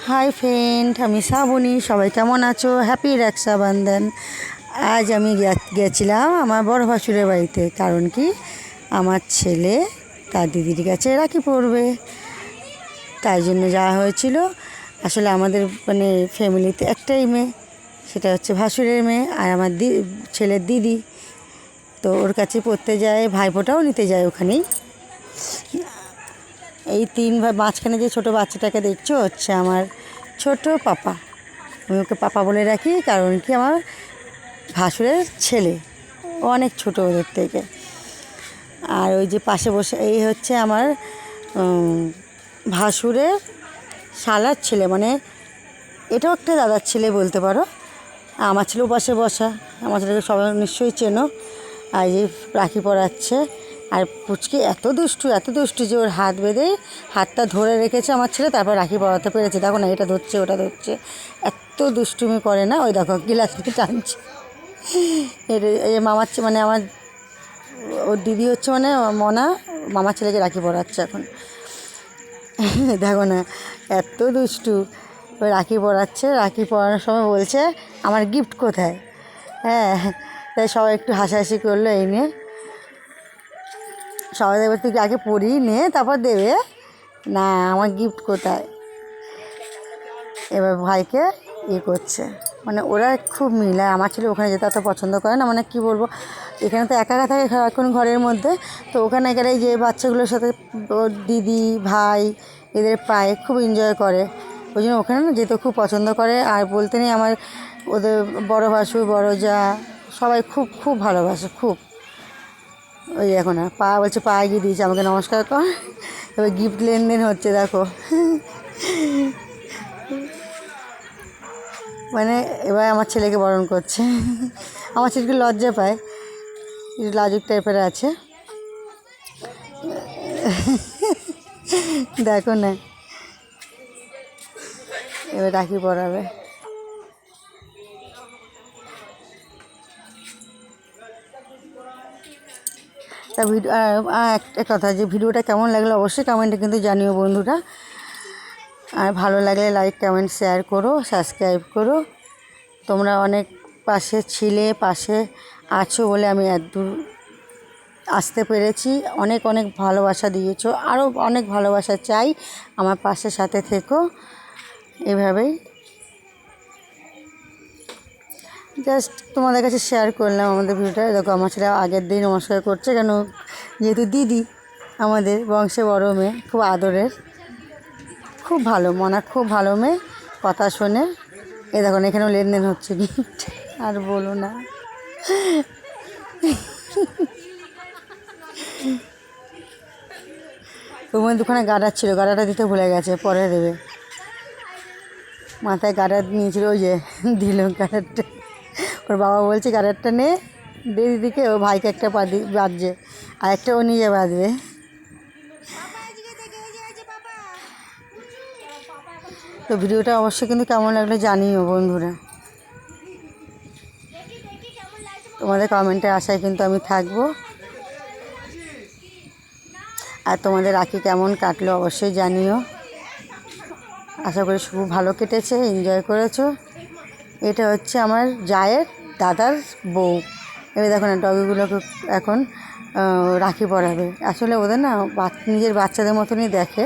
Hi friend, আমি শ্রাবণী। সবাই কেমন আছো? হ্যাপি রক্ষাবন্ধন। আজ আমি গেছিলাম আমার বড় ভাসুরের বাড়িতে। কারণ কি, আমার ছেলে তার দিদির কাছে রাখি পড়বে, তাই জন্য যাওয়া হয়েছিল। আসলে আমাদের ফ্যামিলিতে একটাই মেয়ে, সেটা হচ্ছে ভাসুরের মেয়ে, আর আমার ছেলের দিদি। তো ওর কাছে পড়তে যায়, ভাইফোঁটাও নিতে যায় ওখানেই। এই তিন ভাই, মাঝখানে যে ছোটো বাচ্চাটাকে দেখছো হচ্ছে আমার ছোট পাপা। আমি ওকে পাপা বলে রাখি, কারণ কি আমার ভাসুরের ছেলে, ও অনেক ছোটো ওদের থেকে। আর ওই যে পাশে বসে, এই হচ্ছে আমার ভাসুরের শালার ছেলে, এটাও একটা দাদার ছেলে বলতে পারো। আমার ছেলেও পাশে বসা। আমার ছেলেকে সবাই নিশ্চয়ই চেনো। আর এই রাখি পরাচ্ছে। আর পুচকি এত দুষ্টু যে ওর হাত বেঁধে হাতটা ধরে রেখেছে আমার ছেলে, তারপর রাখি পরাতে পেরেছে। দেখো না, এটা ধরছে ওটা ধরছে, এত দুষ্টুমি করে না। ওই দেখো গিলাস থেকে টানছে। এটা এই মামার আমার ওর দিদি হচ্ছে মনা, মামার ছেলেকে রাখি পরাচ্ছে এখন। দেখো না, এত দুষ্টু। ওই রাখি পরাচ্ছে, রাখি পরানোর সময় বলছে আমার গিফট কোথায়। হ্যাঁ, তাই সবাই একটু হাসাহাসি করলো এই নিয়ে। সবাই দেবে, তুই আগে পরিয়ে নে তারপর দেবে, না আমার গিফট কোথায়। এবার ভাইকে করছে, ওরা খুব মিল। আর আমার ছেলে ওখানে যেতে অত পছন্দ করে না, কি বলবো, এখানে তো একা একা থাকে এখন ঘরের মধ্যে। তো ওখানে গেলে যে বাচ্চাগুলোর সাথে ওর দিদি ভাই এদের পায়ে খুব এনজয় করে, ওই জন্য ওখানে না যেতে খুব পছন্দ করে। আর বলতে নেই, আমার ওদের বড় ভাসুর বড় যা সবাই খুব খুব ভালোবাসে, খুব। ওই দেখো না, পা বলছে, পা এগিয়ে দিয়েছে আমাকে নমস্কার কর। এবার গিফট লেনদেন হচ্ছে, দেখো। এবার আমার ছেলেকে বরণ করছে। আমার ছেলেকে লজ্জা পায়, লাজুক টাইপের আছে। দেখো না, এবার রাখি পরাবে। তা একটা কথা, যে ভিডিওটা কেমন লাগলো অবশ্যই কমেন্টে কিন্তু জানিও বন্ধুরা। আর ভালো লাগলে লাইক কমেন্ট শেয়ার করো, সাবস্ক্রাইব করো। তোমরা অনেক পাশে ছিলে, পাশে আছো বলে আমি এতদূর আসতে পেরেছি। অনেক অনেক ভালোবাসা দিয়েছো, আরও অনেক ভালোবাসা চাই। আমার পাশে সাথে থেকো এভাবেই। জাস্ট তোমাদের কাছে শেয়ার করলাম আমাদের ভিডিওটা। দেখো আমার ছেলে আগের দিন নমস্কার করছে, কেন, যেহেতু দিদি আমাদের বংশে বড় মেয়ে, খুব আদরের, খুব ভালো মনা, খুব ভালো মেয়ে, কথা শোনে। এ দেখো না, এখানেও লেনদেন হচ্ছে গিফট। আর বলো না, ওর মধ্যে দুখানে গার্ডার ছিল, গার্ডারটা দিতে ভুলে গেছে, পরে দেবে। মাথায় গার্ডার নিয়েছিল, ওই যে দিল গার্ডারটা। ওর বাবা বলছে গার্ডারটা নে, দে দিদিকে। ও ভাইকে একটা বাঁধছে, আর একটা ও নিজে বাঁধবে। তো ভিডিওটা অবশ্যই কিন্তু কেমন লাগলো জানিও বন্ধুরা। তোমাদের কমেন্টের আশায় কিন্তু আমি থাকবো। আর তোমাদের রাখি কেমন কাটলো অবশ্যই জানিও। আশা করি খুব ভালো কেটেছে, এনজয় করেছো। এটা হচ্ছে আমার জায়ের দাদার বউ। এবার দেখো না, ডগিগুলোকে এখন রাখি পরাবে। আসলে ওদের না নিজের বাচ্চাদের মতনই দেখে,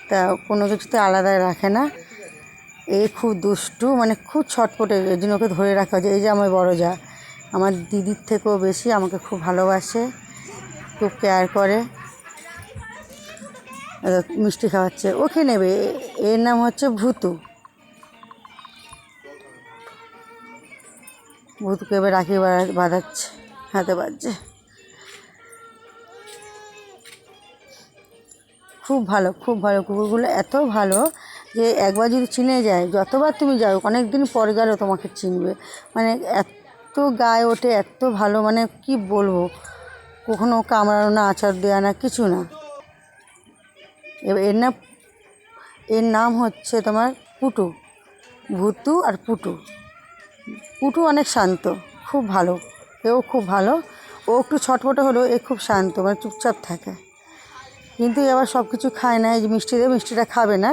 তা কোনো কিছুতে আলাদা রাখে না। এই খুব দুষ্টু, খুব ছটপটে, এই জন্য ওকে ধরে রাখা হয়েছে। এই যে আমার বড় যা, আমার দিদির থেকেও বেশি আমাকে খুব ভালোবাসে, খুব কেয়ার করে। মিষ্টি খাওয়াচ্ছে, ওকে নেবে। এর নাম হচ্ছে ভূতু। ভূতুকে এবার রাখি বাঁধাচ্ছে, হাতে বাজছে। খুব ভালো, খুব ভালো। কুকুরগুলো এত ভালো যে একবার যদি চিনে যায়, যতবার তুমি যাও, অনেক দিন পর গেলেও তোমাকে চিনবে। এত গায়ে ওঠে, এত ভালো, কি বলবো, কখনো কামড়ানো না, আচার দেওয়া না, কিছু না। এবার এর নাম হচ্ছে তোমার পুটু। ভূতু আর পুটু। পুটু অনেক শান্ত, খুব ভালো। এও খুব ভালো। ও একটু ছটফটে হলেও এ খুব শান্ত, চুপচাপ থাকে। কিন্তু এবার সব কিছু খায় না। এই যে মিষ্টি দেবে, মিষ্টিটা খাবে না।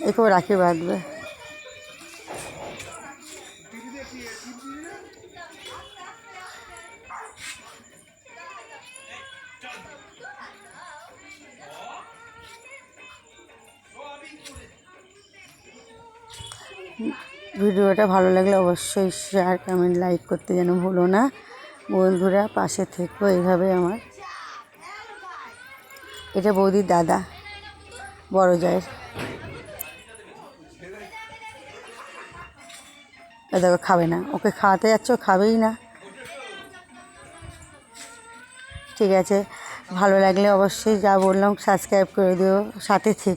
একেও রাখি বাঁধবে। ভিডিওটা ভালো লাগলে অবশ্যই শেয়ার কমেন্ট লাইক করতে যেন ভুলো না বন্ধুরা, পাশে থেকো এইভাবে আমার। এটা বৌদির দাদা, বড় জায়ের। দেখো খাবে না, ওকে খাওয়াতে যাচ্ছ, খাবেই না। ঠিক আছে, ভালো লাগলে অবশ্যই যা বললাম সাবস্ক্রাইব করে দিও, সাথে থেকো।